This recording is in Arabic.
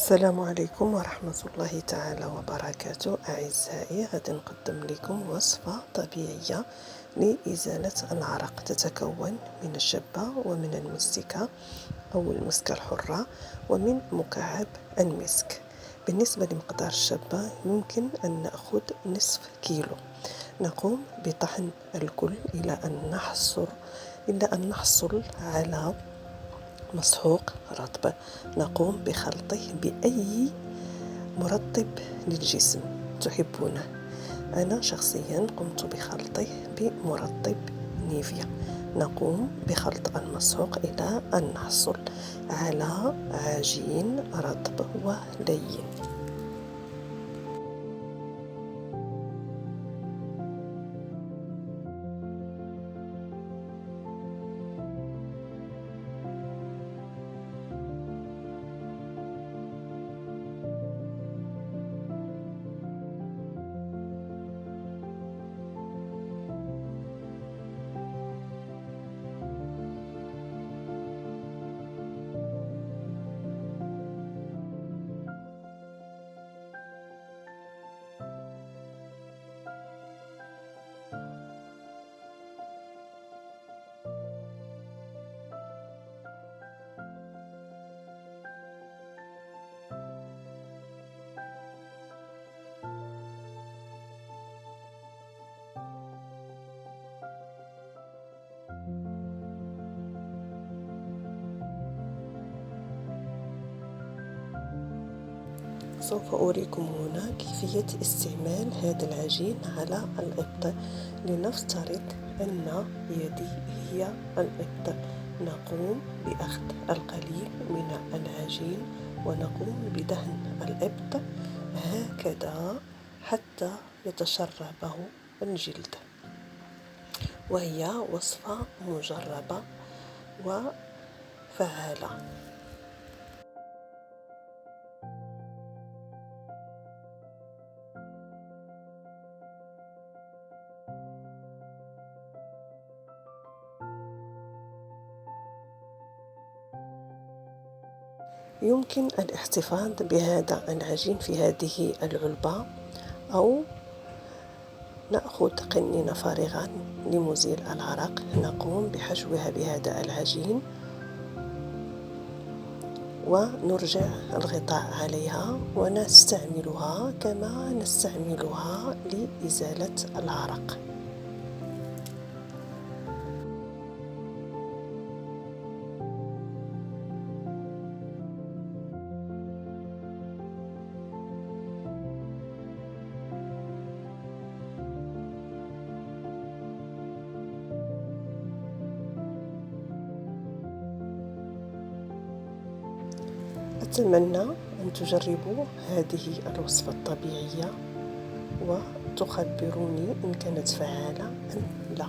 السلام عليكم ورحمة الله تعالى وبركاته. أعزائي، غادي نقدم لكم وصفة طبيعية لإزالة العرق، تتكون من الشبة ومن المستكة أو المسكة الحرة ومن مكعب المسك. بالنسبة لمقدار الشبة يمكن أن نأخذ نصف كيلو. نقوم بطحن الكل إلى أن نحصل على مسحوق رطب. نقوم بخلطه بأي مرطب للجسم تحبونه. أنا شخصيا قمت بخلطه بمرطب نيفيا. نقوم بخلط المسحوق إلى أن نحصل على عجين رطب ولين. سوف أريكم هنا كيفية استعمال هذا العجين على الإبط. لنفترض أن يدي هي الإبط. نقوم بأخذ القليل من العجين ونقوم بدهن الإبط هكذا حتى يتشربه الجلد، وهي وصفة مجربة وفعالة. يمكن الاحتفاظ بهذا العجين في هذه العلبة، أو نأخذ قنينة فارغة لمزيل العرق. نقوم بحشوها بهذا العجين ونرجع الغطاء عليها ونستعملها كما نستعملها لإزالة العرق. أتمنى أن تجربوا هذه الوصفة الطبيعية وتخبروني إن كانت فعالة أم لا.